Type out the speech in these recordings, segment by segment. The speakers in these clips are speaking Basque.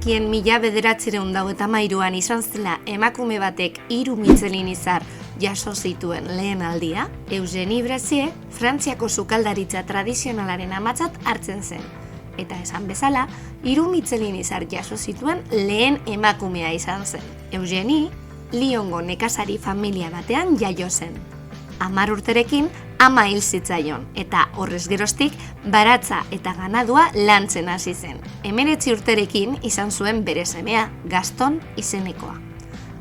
zekien 1993an izan zela emakume batek 3 Michelin izar jaso zituen lehen aldia, Eugenie Brassier Frantziako sukaldaritza tradizionalaren amatzat hartzen zen. Eta esan bezala, 3 Michelin izar jaso zituen lehen emakumea izan zen. Eugenie, Lyongo nekazari familia batean jaio zen. 10 urterekin ama hil zitzaion, eta horrez geroztik baratza eta ganadua lantzen hasi zen. 19 urterekin izan zuen bere semea, Gaston izenekoa.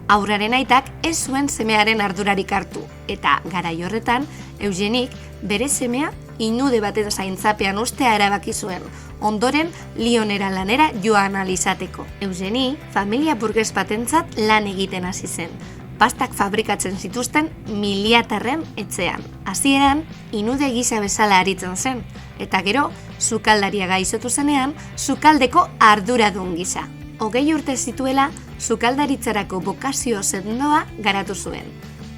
Haurraren aitak ez zuen semearen ardurarik hartu, eta garai horretan, Eugenik bere semea inude baten zaintzapean ustea erabaki zuen, ondoren Lyonera lanera joan ahal izateko. Eugenie familia burges batentzat lan egiten hasi zen, pastak fabrikatzen zituzten miliatarren etxean. Hasieran, inude gisa bezala aritzen zen, eta gero, sukaldaria gaizotu zenean, sukaldeko arduradun gisa. 20 urte zituela, sukaldaritzarako bokazio sendoa garatu zuen.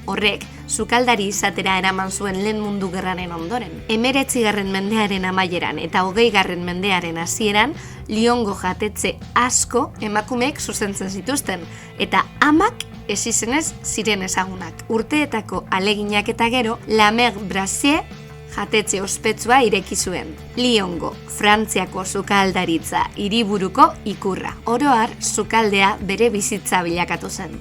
Horrek, sukaldari izatera eraman zuen lehen mundu gerraren ondoren. 19. mendearen amaieran eta 20. mendearen hasieran, Lyongo jatetxe asko emakumeek zuzentzen zituzten, eta amak ez izenez ziren ezagunak. Urteetako aleginak eta gero, La Mère Brassier jatetxe ospetsua ireki zuen. Lyongo, Frantziako sukaldaritza hiriburuko ikurra. Oro har, sukaldea bere bizitza bilakatu zen.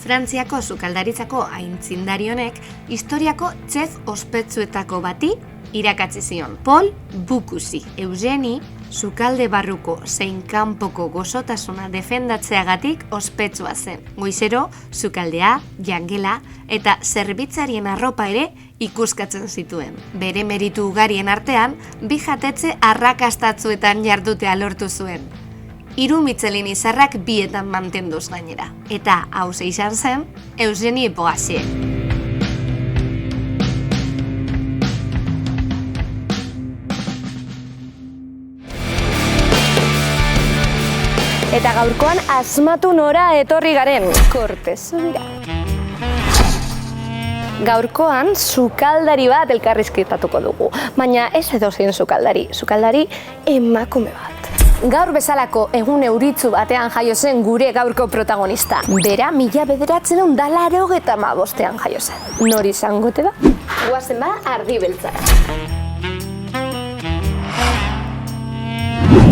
Frantziako sukaldaritzako aintzindari honek historiako chef ospetsuetako bati irakatsi zion. Paul Bocuse. Eugenie sukalde barruko zein kanpoko gozotasuna defendatzeagatik ospetsua zen. Goizero, sukaldea, jangela eta zerbitzarien arropa ere ikuskatzen zituen. Bere meritu ugarien artean, 2 jatetxe arrakastatzuetan jardutea lortu zuen. 3 Michelin izarrak 2etan mantenduz gainera. Eta hauze izan zen, Eugenie Brassier. Eta gaurkoan asmatu nora etorri garen, Kortesubira. Gaurkoan sukaldari bat elkarrizketatuko dugu, baina ez edozein sukaldari emakume bat. Gaur bezalako egun euritzu batean jaio zen gure gaurko protagonista. Bera 1985ean jaio zen. Nor izango ote da? Goazen ba, ardi beltzara.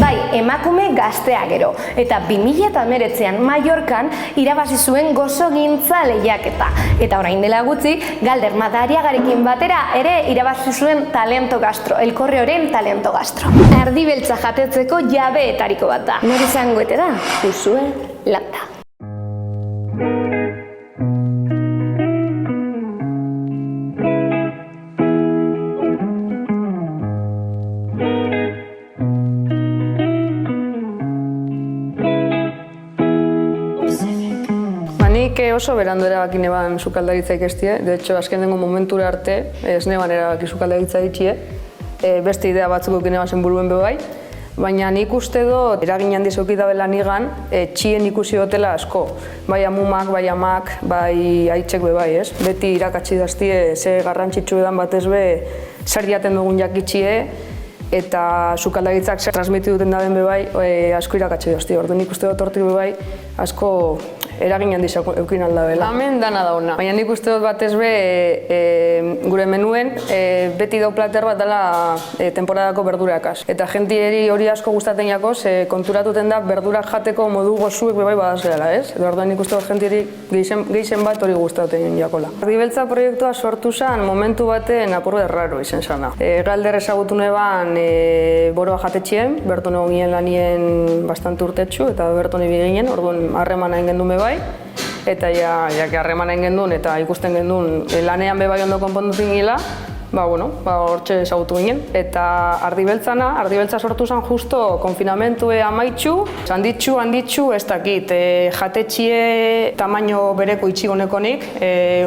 Bai, emakume gaztea gero, eta 2019an Mallorcan irabazi zuen gozogintza lehiaketa. Eta orain dela gutxi, Galder Madariagarekin batera ere irabazi zuen Talento Gastro, El Correoren Talento Gastro. Ardi beltza jatetzeko jabeetariko bat da. Nor izango ote da? Uxue Landa. Oso berandu erabaki neban sukaldaritza ikestie, de hecho, azken dengo momentura arte, ez neban erabaki sukaldaritza itxie, beste idea batzuk ekin eban zen buruen bebai, baina nik uste dut, eragin handiz okidabela nigan, txien ikusi dutela asko, bai amumak, bai amak, bai aitzek bebai, ez? Beti irakatsi daztie, ze garrantzitsu edan batez be, zer jaten dugun jakitxie, eta sukaldaritzak zer transmiti duten daben bebai, asko irakatsi daztie, ordu nik uste dut hortik bebai, asko eragin handiz eukin aldabela. Hemen dana dauna. Baina nik uste dut batez be gure menuen beti dau plater bat dela temporadako berdurakaz. Eta jentieri hori asko gustaten jakoz, konturatuten da berdurak jateko modu gozuek bebai badazela, ez? Edo orduan nik uste dut jentieri gehien bat hori gustaten jakola. Ardi beltza proiektua sortu zen momentu baten apur bat raro izen zana. Galder ezagutu neban boroa jatetxien, berton egon ginen lanien bastante urtetxu eta berton ibi ginen, orduan harremana egin gendun bebai. Eta jake harremana egin gendun eta ikusten gendun lanean bebai ondo konpondu zingila, hortxe ezagutu ginen. Eta ardi beltza sortu zen justo konfinamentue amaitxu, handitxu, ez dakit, jatetxie tamaino bereko itxigonekonik,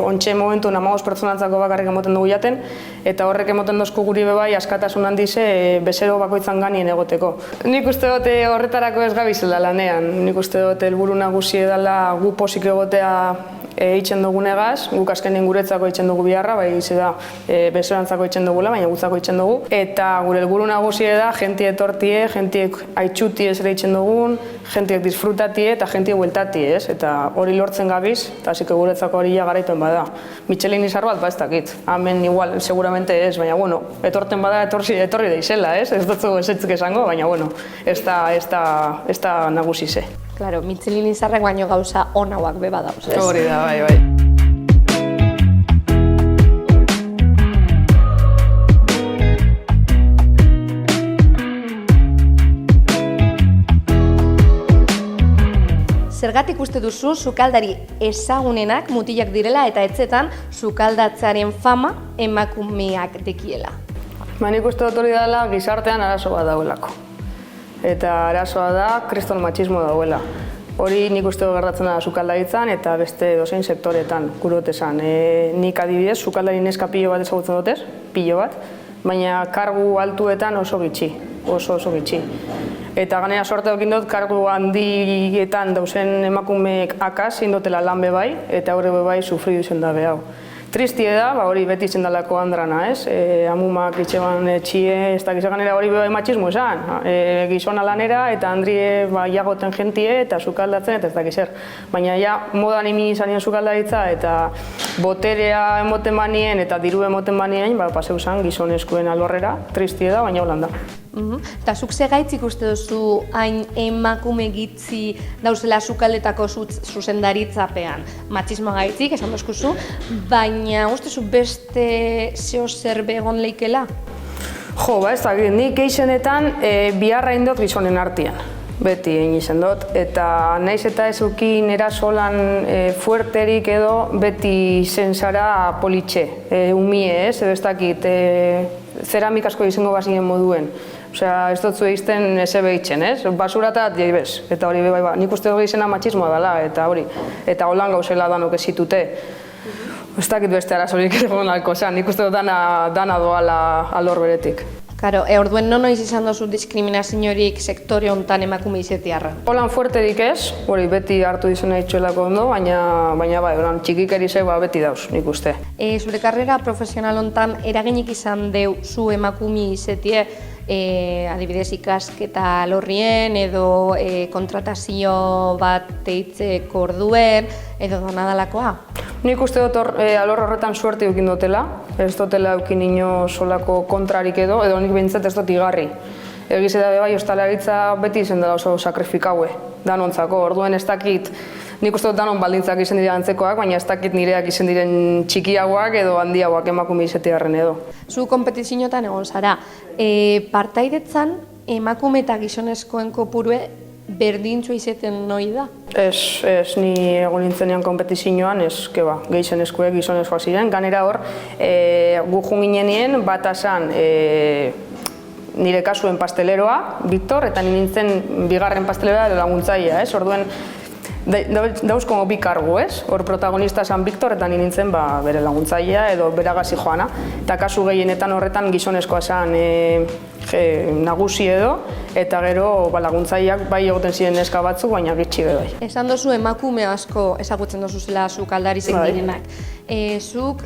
ontxe momentu 15 pertsonantzako bakarrik emoten dugu jaten, eta horrek emoten dozku guri bebai askatasun handize bezero bakoitzan ganien egoteko. Nik uste dut horretarako ez gabizela lanean, nik uste dut helburu nagusi edala gu posik egotea eitzen dugunegaz, guk azkenen guretzako eitzen dugu biharra, bai da besorantzako eitzen dugula, baina gutzako eitzen dugu. Eta gure helburu nagusia da, jentie etortie, jentiek aitzuti ez ere eitzen dugun, jentiek disfrutatie eta jentiek bueltatie, ez? Eta hori lortzen gabiz, eta hasiko guretzako hori garaipen bada. Michelin izar bat, ez dakit. Hemen igual, seguramente ez, baina bueno, etorten bada etorri daizela, ez? Ez dutzu esetzik esango, baina bueno, ez da nagusi ze. Claro, Michelin izarrak baino gauza onauak beba dauz, ez? Hori da, bai. Zergatik uste duzu sukaldari ezagunenak mutilak direla eta etxetan sukaldatzaren fama emakumeak dekiela? Nik uste dut hori dela gizartean arazo bat dauelako. Eta arazoa da kriston matxismo dauela. Hori nik uste dut gertatzen da sukaldaritzan eta beste dozein sektoretan, kurot esan. Nik adibidez, sukaldari neska pilo bat ezagutzen dutez, pilo bat, baina kargu altuetan oso gitxi, oso gitxi. Eta ganera sorte dukin dut, kargu handietan dauzen emakumeek akaz indotela lan bebai, eta horre bebai sufridu izen da behau. Tristie da, hori beti izen dalako andrana, ez? Amumak itxeban txie, ez dakiz ganera hori bebai matxismo esan. Gizona lanera eta handrie jagoten jentie eta sukaldatzen eta ez dakiz er. Baina ja modan imi izanien sukaldaritza eta boterea emoten banien eta diru emoten banien, paseu zan gizoneskuen alorrera, tristie da, baina holan da. Eta zuk segaitzik uste duzu hain emakume gitzi dauzela sukaldetako zuzendaritzapean? Matxismoa gaitzik, esan dozkuzu, baina uste zu beste zeo zer begon leikela? Jo, ez dakit, nik eixenetan biharra indot gizonen artean. Beti egin izan dut, eta naiz eta ez ukin erasolan fuerterik edo beti izen zara politxe, umie ez, edo ez dakit, zeramik asko izango bazien moduen. Osea, ez dut zu egiten eze behitzen, ez? Basura eta jaibez, eta hori bai, nik uste dugu izena matxismoa dela, eta hori, eta holan gauzela danok ezitute. Ez dakit beste arazorik egon alko, nik uste dut dana doala alor beretik. Karo, orduen noiz izan dozu diskriminaziorik sektore honetan emakume izetiarra? Holan fuerterik ez, hori beti hartu izena itxuelako ondo, baina bai, holan txikikerizek beti dauz, nik uste. Zure karrera profesional honetan eraginik izan deu zu emakume izetie, adibidez ikasketa alorrien edo kontratazio bat teitzeko orduen edo donadalakoa? Nik uste dut alor horretan suerte eukin dutela, ez dutela eukin ino solako kontrarik edo nik behintzat ez dut igarri. Egize da bai, ostalaritza beti izen dela oso sakrifikaue, danontzako, orduen ez dakit, nik uste dut danon baldintzak izen dira antzekoak, baina ez dakit nireak izen diren txikiagoak edo handiagoak emakume izetegarren edo. Zu kompetizioetan egon zara, partaidetzan emakume eta gizonezkoen kopurue berdintzu izeten noi da? Ez, ni egon nintzenean kompetizioan, ez, gehizenezkoek gizonezkoak ziren. Ganera hor, gu junginenien bat asan nire kasuen pasteleroa, Victor, eta nintzen bigarren pasteleroa laguntzaia, ez? Orduen, dauz como bi kargu, ez? Hor protagonista esan Victor eta nintzen bere laguntzailea edo beragazi joana. Eta kasu gehienetan horretan gizonezkoa esan nagusi edo, eta gero laguntzaileak bai egoten ziren neska batzuk, baina gitxi bai. Esan dozu emakume asko ezagutzen dozu zela sukaldarizek direnak. Zuk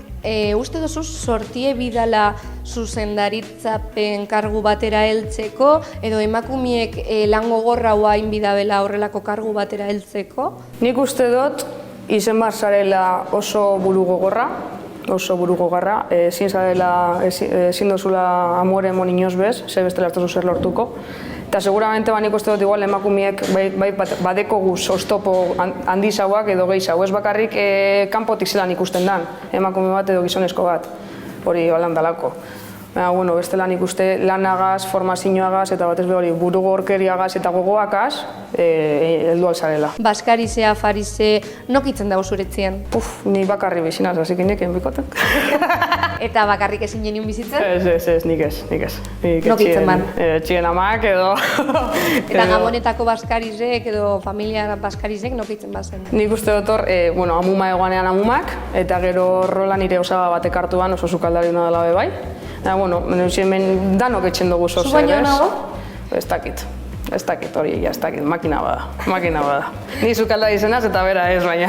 uste dozu sortie bidala zuzendaritzapen kargu batera heltzeko, edo emakumeek lan gogorra hain bidabela horrelako kargu batera heltzeko? Nik uste dut izen bat zarela oso buru gogorra, ezin dozula amore mon inoz bez, ze bestela ez dozu zer lortuko. Eta seguramente nik uste dut igual emakumeek badeko guz oztopo handizauak edo gehiago. Ez bakarrik kanpotik zelan ikusten dan, emakume bat edo gizonezko bat, hori holan dalako. Baina, bestela nik uste lanagaz, formazioagaz eta batez hori buru gorkeriagaz eta gogoakaz heldu alzarela. Baskarizea, farize, nokitzen dago zuretzien? Ni bakarri bizinaz, hasik inekien bikoten. Eta bakarrik ezin genien bizitzen? Ez, nik ez. Nokitzen ban? Txien amak edo... Eta gabonetako baskarizek edo familia baskarizek nokitzen bazen? Nik uste dut hor, amuma egoanean amumak, eta gero rola nire osaba batek hartuan oso sukaldari hona dela bebai. Hemen danok etxen dugu zozer, ez? Zu baino nago? Ez dakit. Ez dakit hori, ez dakit, makina bada. Ni sukaldari zenaz eta bera ez, baina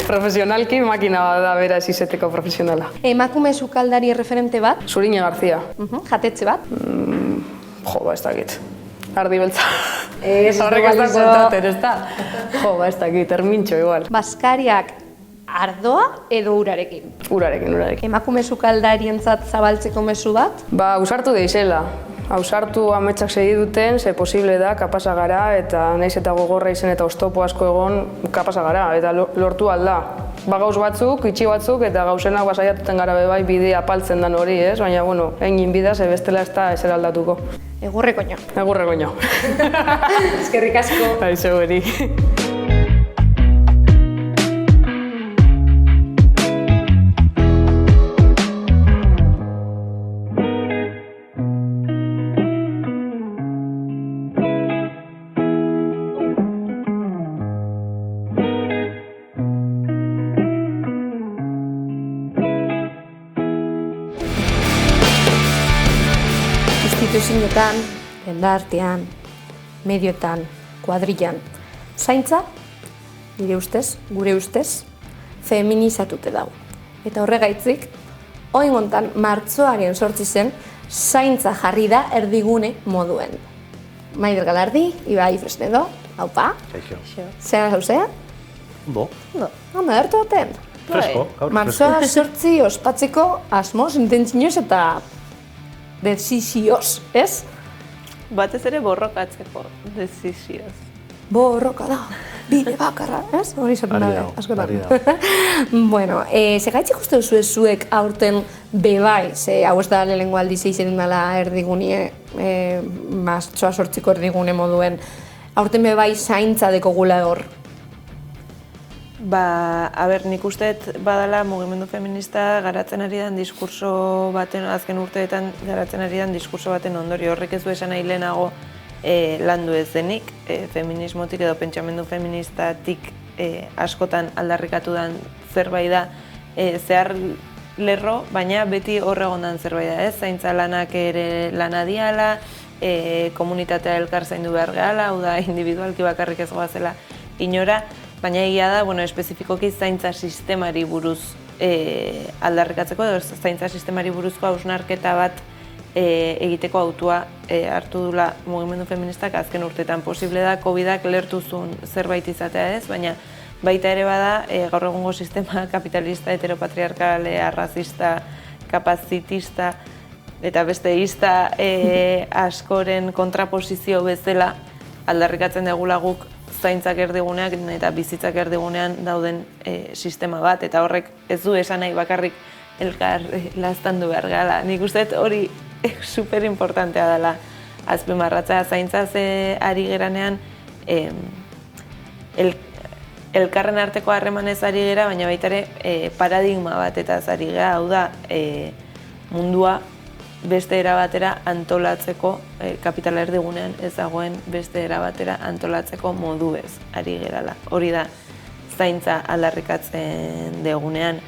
profesionalki makina bada bera ez izeteko profesionala. Emakume sukaldari referente bat? Zurine Garzia. Jatetxe bat? Ez dakit. Ardi beltza. Horrek ez da kontaten, ez da? Ez dakit, ermintxo igual. Baskariak ardoa edo urarekin? Urarekin. Emakume sukaldarientzat zabaltzeko mezu bat? Ausartu deixela. Ausartu ametsak segi duten, ze posible da, kapasa gara, eta naiz eta gogorra izen eta oztopo asko egon, kapasa gara, eta lortu alda. Gauz batzuk, itxi batzuk, eta gauzenak basaiatuten gara bebai bidea apaltzen dan hori, ez? Baina, egin bidea, ze bestela ez da ezer aldatuko. Egurrekoño. Egurrekoño. Eskerrik asko. Aizu beri. Instituzioetan, jendartean, medioetan, kuadrillan, zaintza, nire ustez, gure ustez, feminizatute dago. Eta horregaitzik, orain hontan martxoaren 8 zen, zaintza jarri da erdigune moduen. Maider Galardi, Ibai Fresnedo, haupa? Kaixo. Zera zauzea? Bo. Ondo, ertu duten? Fresko, gaur Martxoa 8 ospatzeko asmoz, intentzioz eta desizioz, ez? Batez ere borrokatzeko desizioz. Borroka da, bide bakarra, ez? Hori zaten dabe, askotan. Bueno, segaitzik uste duzu zuek aurten bebai, ze hau ez da lehenengo aldiz eizen dala erdigunie, martxoa 8ko erdigune moduen, aurten bebai zaintza dekogula hor. Nik usteet badala mugimendu feminista garatzen ari den diskurso baten, azken urteetan garatzen ari den diskurso baten ondori. Horrek ez du esan nahi lehenago landu ez denik, feminismotik edo pentsamendu feministatik askotan aldarrikatu den zerbait da zehar lerro, baina beti horregondan zerbait da, ez? Zaintza lanak ere lana diala, komunitatea elkar zaindu behar gehala, hau da individualki bakarrik ez goazela inora, baina egia da, espezifikoki zaintza sistemari buruz aldarrikatzeko, edo zaintza sistemari buruzko hausnarketa bat egiteko autua hartu dula mugimendu feministak azken urteetan. Posible da, COVID-ak lertu zuen zerbait izatea ez, baina baita ere bada, gaur egungo sistema kapitalista, heteropatriarkale, arrazista, kapazitista eta besteista askoren kontraposizio bezala aldarrikatzen dugula guk zaintzak erdiguneak eta bizitzak erdigunean dauden sistema bat, eta horrek ez du esan nahi bakarrik elkar laztandu behar gala. Nik uste hori super importantea dela azpimarratzea. Zaintzaz ari geranean elkarren arteko harremanez ari gera, baina baita ere paradigma bat eta ari gera, hau da mundua beste era batera antolatzeko, kapitala erdigunean ez dagoen beste era batera antolatzeko moduez ari gerala. Hori da zaintza aldarrikatzen degunean.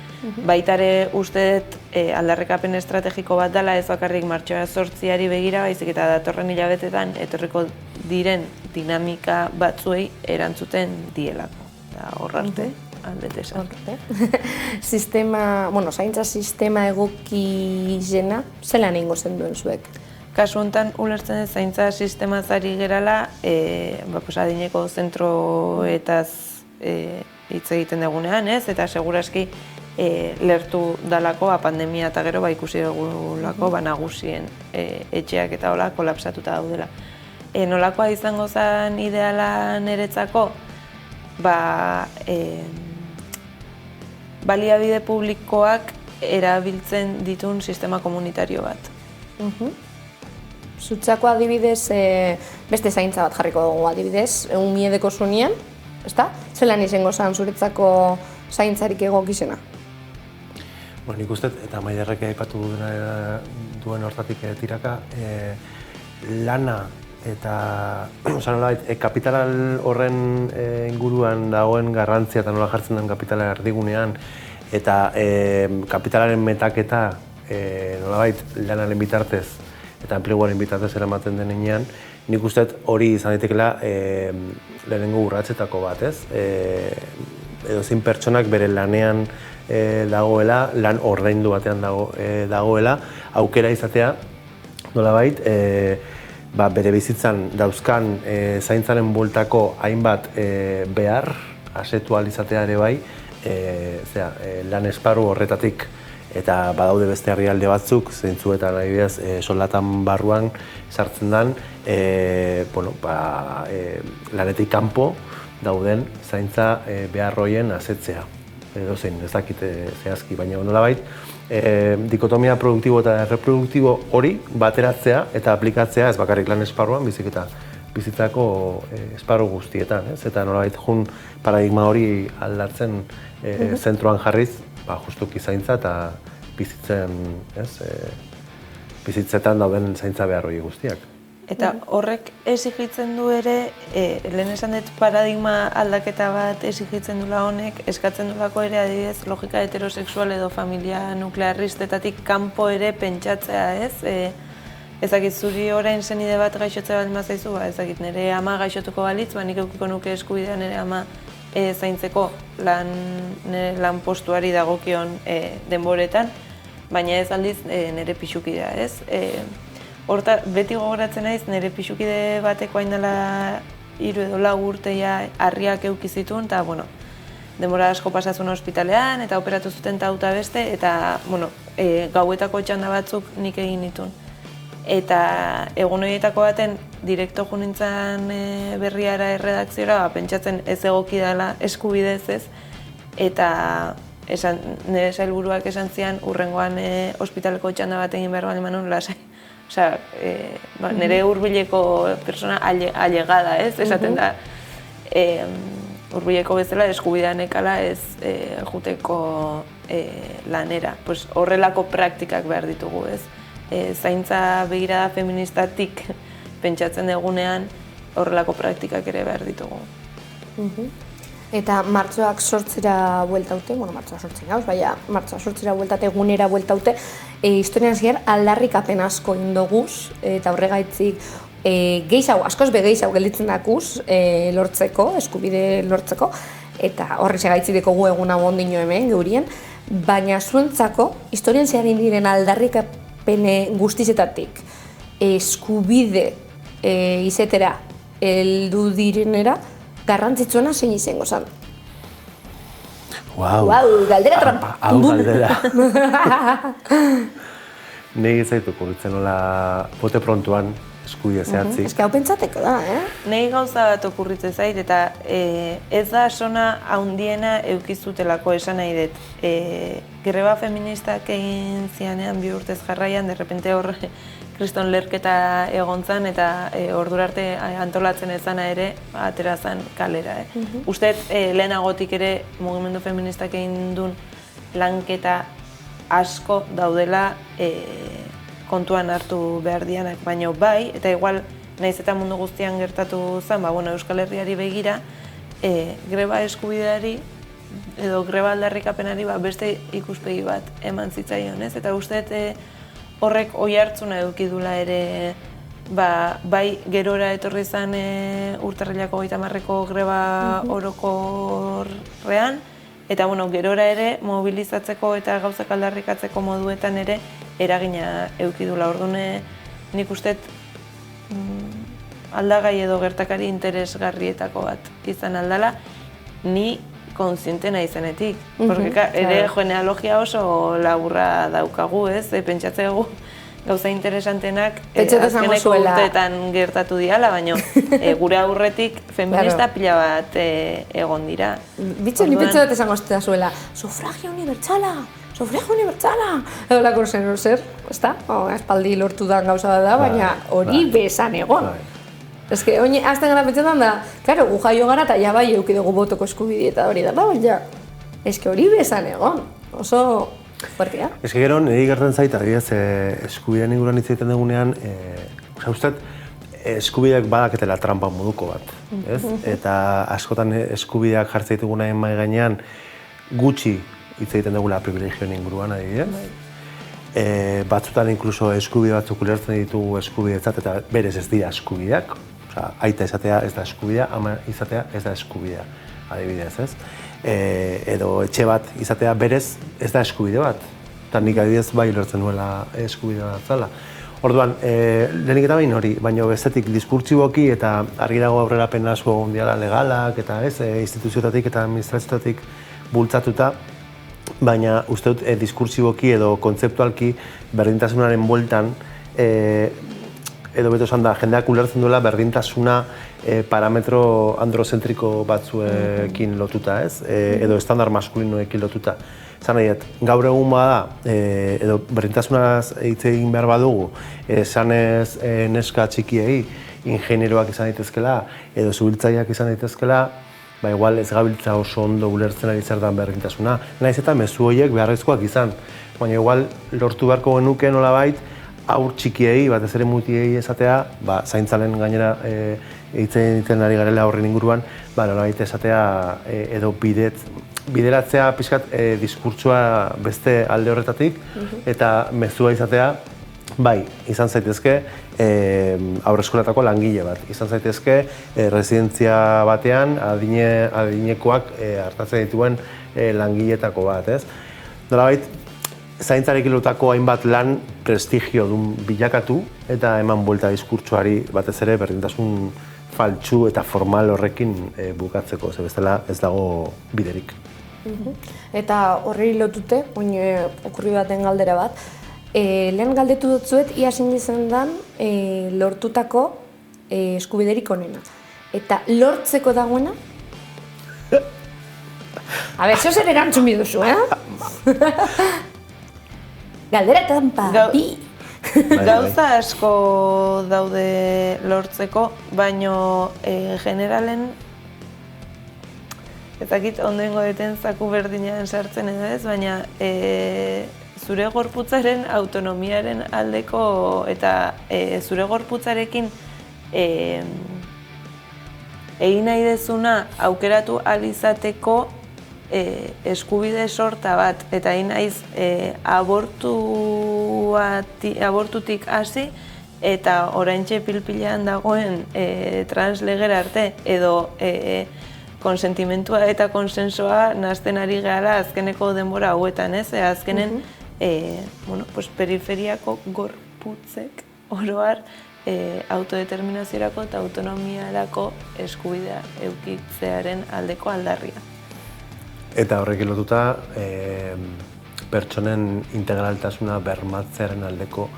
Baitare uste dut aldarrikapen estrategiko bat dela, ez bakarrik martxoa 8ari begira, baizik eta datorren hilabetetan etorriko diren dinamika batzuei erantzuten dielako. Hor arte, aldete esan. Zaintza sistema egoki zena, zelan egingo zen duen zuek? Kasu honetan, ulertzen ez zaintza sistema zari gerala, adineko zentroetaz hitz egiten dugunean, ez? Eta seguraski lertu dalako, pandemia eta gero ikusi dugulako nagusien etxeak eta hola kolapsatuta daudela. Nolakoa izango zen ideala niretzako? Baliabide publikoak erabiltzen ditun sistema komunitario bat. Zutzako adibidez, beste zaintza bat jarriko dugu adibidez, egun miedeko zunean, ezta? Zelan izango zen zuretzako zaintzarik egokizena? Nik uste, eta Maiderrek aipatu duen hortatik tiraka, lana eta kapital horren inguruan dagoen garrantzia eta nola jartzen den kapitala erdigunean eta kapitalaren metaketa nolabait lanaren bitartez eta enpleguaren bitartez eramaten denean, nik uste hori izan daitekeela lehenengo urratsetako bat, ez? Edozein pertsonak bere lanean dagoela, lan ordaindu batean dagoela, aukera izatea, nolabait, bere bizitzan dauzkan zaintzaren bueltako hainbat behar, asetu ahal izatea ere bai, lan esparru horretatik, eta badaude beste herrialde batzuk, zeintzuetan adibidez soldatan barruan sartzen den, lanetik kanpo dauden zaintza behar horien asetzea. Edozein, ez dakit zehazki, baina nolabait, dikotomia produktibo eta erreproduktibo hori bateratzea eta aplikatzea ez bakarrik lan esparruan, bizitzako esparru guztietan, ez? Eta nolabait jun paradigma hori aldatzen zentroan jarriz, justuki zaintza eta bizitzetan dauden zaintza behar hori guztiak. Eta horrek exigitzen du ere, lehen esan dut paradigma aldaketa bat exigitzen dula honek, eskatzen dulako ere adibidez logika heterosexual edo familia nuklearristetatik kanpo ere pentsatzea, ez? Ezakit zuri orain senide bat gaixotzea baldin bazaizu, ezakit nire ama gaixotuko balitz, nik eukiko nuke eskubidea nire ama zaintzeko lan postuari dagokion denboretan, baina ez aldiz nire pixukidea, ez? Horta, beti gogoratzen naiz, nire pixukide bateko hain dela 3 edo 4 urteia harriak eukizitun, eta, denbora asko pasazun ospitalean, eta operatu zuten tauta beste, eta, gauetako txanda batzuk nik egin ditun. Eta egun horietako baten, direkto jo nintzen berriara erredakziora, pentsatzen ez egoki dela eskubidez ez, eta nire sailburuak esan zian, urrengoan ospitaleko txanda bat egin behar bali manun lasai. Osea, nire hurbileko persona allegada, ez? Esaten da, hurbileko bezala eskubidean ekala ez juteko lanera. Horrelako praktikak behar ditugu, ez? Zaintza begirada feministatik pentsatzen dugunean horrelako praktikak ere behar ditugu. Eta martxoak 8-ra bueltaute, martxoak 8 gauz, baina martxoak 8-ra bueltate, egunera bueltaute, historian zier aldarrikapen asko indoguz, eta horregaitzik gehiago, askoz gehiago gelditzen dakuz lortzeko, eskubide lortzeko, eta horri segaitzik dekogu egun hau ondino hemen, geurien, baina zuentzako, historian ziar indiren aldarrikapene guztizetatik, eskubide izetera heldu direnera, garrantzitsuena zein izango zen. Wow, galdera trampa. Hau galdera. Negi zaitu kurritzen nola bote prontuan eskubide zehatzik. Ez que hau pentsateko da, Negi gauza bat okurritzen zait, eta ez da sona haundiena eukizutelako esan nahi dut. Greba feministak egin zianean 2 urtez jarraian, derrepente hor kriston lerketa egon zan, eta ordura arte antolatzen ezana ere atera zan kalera. Uste lehenagotik ere mugimendu feministak egin duen lanketa asko daudela kontuan hartu behar dianak, baino bai, eta igual nahiz eta mundu guztian gertatu zen, Euskal Herriari begira, greba eskubideari edo greba aldarrikapenari beste ikuspegi bat eman zitzaion, ez? Eta uste horrek oihartzuna edukidula ere, bai gerora etorri zen urtarrilako 30-ko greba orokorrean, eta gerora ere mobilizatzeko eta gauzak aldarrikatzeko moduetan ere eragina edukidula. Orduan nik uste aldagai edo gertakari interesgarrietako bat izan aldala, ni kontziente naizenetik. Ere genealogia oso laburra daukagu, ez? Pentsatzegu gauza interesantenak azkeneko urteetan gertatu diala, baina gure aurretik feminista pila bat egon dira. Bitxo, ni pentsa dut esango da zuela, sufragio unibertsala! Edo lako zer, ezta? Espaldi lortu da gauza da, baina hori bezan egon. Ez que, azten gara pentsetan da, karo, gu jaio gara eta ja bai eukidugu botoko eskubide eta hori da, baina ez que hori bezan egon, oso fuertea. Ez que gero, niri gertzen zait, adibidez, eskubidean inguruan hitz egiten dugunean, uste, eskubideak badaketela trampa moduko bat, ez? Eta askotan eskubideak jartzen ditugunaen mai gainean gutxi hitz egiten dugula privilegioen inguruan, adibidez. batzutan inkluso eskubide batzuk ulertzen ditugu eskubidetzat eta berez ez dira eskubideak. Osea, aita izatea ez da eskubidea, ama izatea ez da eskubidea, adibidez, ez? Edo etxe bat izatea berez ez da eskubide bat. Eta nik adibidez bai ulertzen nuela eskubide bat zala. Orduan, lehenik eta behin hori, baina bestetik diskurtsiboki eta argi dago aurrerapen asko mundiala legalak eta instituzioetatik eta administrazioetatik bultzatuta, baina uste dut diskurtsiboki edo kontzeptualki berdintasunaren bueltan edo beto esan da, jendeak ulertzen duela berdintasuna parametro androzentriko batzuekin lotuta, ez? Edo estandar maskulinoekin lotuta. Zan nahi, gaur egun bada, edo berdintasunaz hitz egin behar badugu, esanez neska txikiei, ingenieroak izan daitezkela, edo zubiltzaileak izan daitezkela, ba igual ez gabiltza oso ondo ulertzen ari zer dan berdintasuna. Naiz eta mezu horiek beharrezkoak izan, baina igual lortu beharko genuke nolabait, haur txikiei, batez ere mutiei esatea, ba, zaintzalen gainera egiten ari garela horren inguruan, ba, nolabait esatea edo bideratzea pixkat diskurtsoa beste alde horretatik, eta mezua izatea, bai, izan zaitezke haurreskolatako langile bat. Izan zaitezke residentzia batean adinekoak hartatzen dituen langiletako bat, ez? Nolabait, zaintzarekin lotako hainbat lan prestigio dun bilakatu eta eman buelta diskurtsoari batez ere berdintasun faltsu eta formal horrekin bukatzeko, ze bestela ez dago biderik. Eta horri lotute, oin okurri baten galdera bat, lehen galdetu dutzuet, ia zindizen dan lortutako eskubiderik onena. Eta lortzeko dagoena? Zeo zer erantzun biduzu, Galdera tanpa, bi! Gauza asko daude lortzeko, baino generalen ez dakit ondoengo deten zaku berdinean sartzen edo ez, baina zure gorputzaren autonomiaren aldeko eta zure gorputzarekin egin nahi dezuna aukeratu ahal izateko eskubide sorta bat, eta egin naiz abortutik hasi eta oraintxe pilpilean dagoen translegera arte edo konsentimentua eta konsensoa nazten ari gara azkeneko denbora hauetan, ez? Azkenen periferiako gorputzek oroar autodeterminaziorako eta autonomiarako eskubidea eukitzearen aldeko aldarria. Eta horrekin lotuta, pertsonen integraltasuna bermatzearen aldeko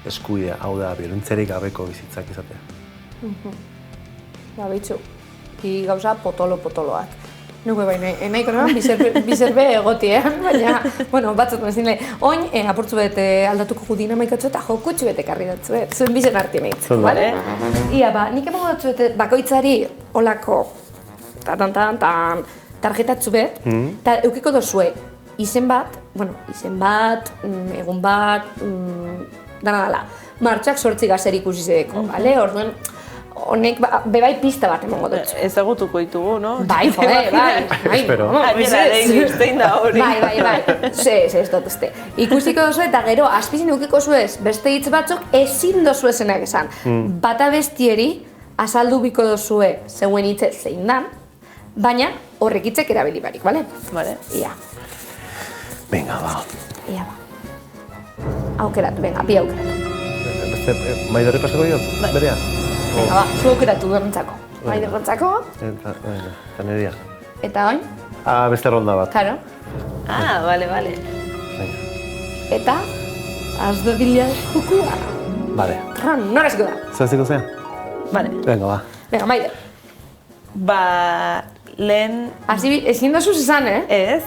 eskubidea, hau da, biolentziarik gabeko bizitzak izatea. Ba, behitzu, gauza potolo-potoloak. Nuke baina, nahiko noran, bizerbe egotian, baina, batzuk nezin oin, apurtzu bete aldatuko gu dinamaikatzu eta jokutxu bete karri datzu, zuen bizen arti mehitzu, bale? Ia, ba, nik emango datzu bete bakoitzari olako, tarjetatzu bet, eta eukiko dozue izen bat, egun bat, dana dala, martxak 8 gazer ikusi zedeko, bale? Orduan, honek bebai pista bat emango dutzu. Ezagutuko ditugu, no? Bai, jode, bai. Espero. Abiera lehen iztein da hori. Bai. Ez dut uste. Ikusiko dozu eta gero, azpizin eukiko zuez, beste hitz batzuk ezin dozu esenak esan. Bata bestieri, azaldu biko dozue zeuen hitze zein dan, baina horrek hitzek erabili barik, bale? Bale. Ia. Venga, ba. Ia, ba. Aukeratu, bi aukeratu. Beste, Maiderri pasako diot, berea? Venga, ba, zu aukeratu berantzako. Maiderrentzako. Eta nirea. Eta oin? Beste ronda bat. Karo. Bale. Venga. Eta, az da dila jokua. Vale. Nora ziko da? Zaziko zea? Bale. Venga, ba. Venga, Maider. Ba, lehen... Ezin dozuz esan, Ez.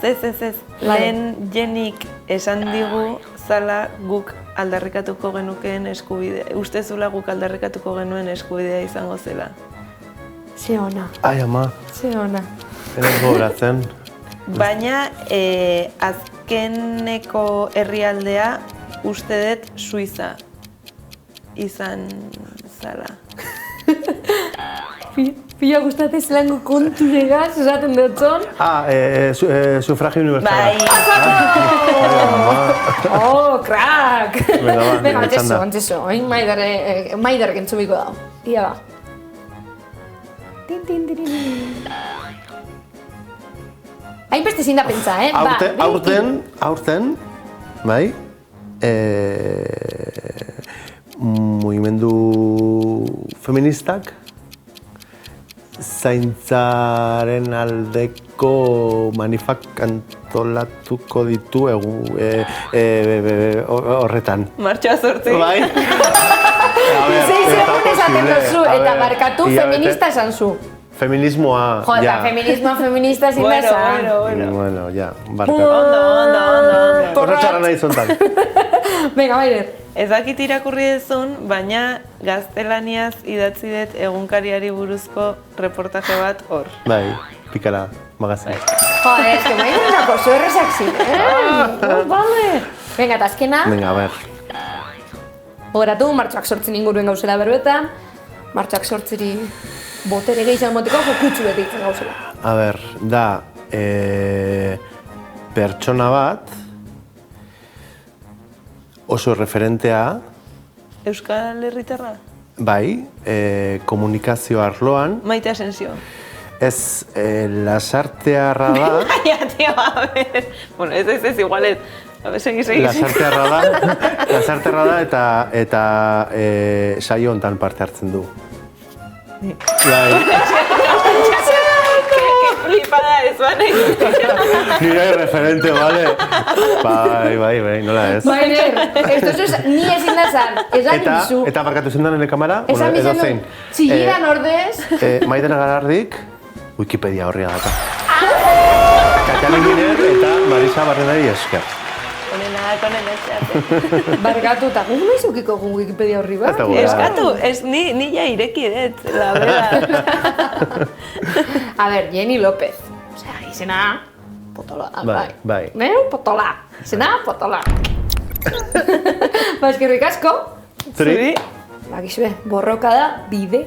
Lehen jenik esan digu zala guk aldarrikatuko genukeen eskubidea. Uste zula guk aldarrikatuko genuen eskubidea izango zela. Ze ona. Ai, ama. Ze ona. Ez gogoratzen. Baina azkeneko herrialdea uste dut Suiza izan zala. Pila gustatzen zelango konturegaz, esaten dutzon. Sufragio universala. Oh, crack! Venga, txanda. Antzeso, hain maidarrek entzubiko da. Ia ba. Hain beste zin da pentsa, Aurten, bai, mugimendu feministak zaintzaren aldeko manifak antolatuko ditu horretan. Martxoa 8. Bai? Segun esaten duzu, eta barkatu feminista esan zu. Feminismoa, Jo, eta ja. feminista zin da esan. Bueno, ja, barkatu. Ondo. Horretxarra nahi zontan. Venga, Maider. Ez dakit irakurri dezun, baina gaztelaniaz idatzi dut egunkariari buruzko reportaje bat hor. Bai, pikara, magazin. Joder, es que Maider nako zuerrezak ziren. Vale. Venga, eta azkena. Venga, a ver. Horatu, martxoak 8 inguruen gauzela berbetan. Martxoak 8 botere gehiago moteko jokutsu beti itzen gauzela. A ber, da, pertsona bat, oso referentea, Euskal Herritarra? bai, komunikazio arloan, Maite Asensio. ez lasartearra da, Baina, tío, a ver. Bueno, ez, igual ez. A ver, segi. lasartearra da eta saio hontan parte hartzen du. Bai, Flipada ez banei. nire referente, bale? Bai, nola ez. Maider, esto es ni ezin da zan, esan dizu. Eta barkatu zendan nire kamara, Esan edo bizan zein. du, txigiran ordez. Maiten Agarardik, Wikipedia horria data. Katalin Miner eta Marisa Barrenari esker. Konena txate. Barkatu, eta guk nahi zukiko gu Wikipedia horri bat. Eta gura. Eskatu, ez ni ja ireki dut, la verdad. A ver, Jenny López. Osea, izena potola da, Bai, bai. Neu, potola. Izena potola. Ba, eskerrik asko. Zuri? Bakizue, borroka da bide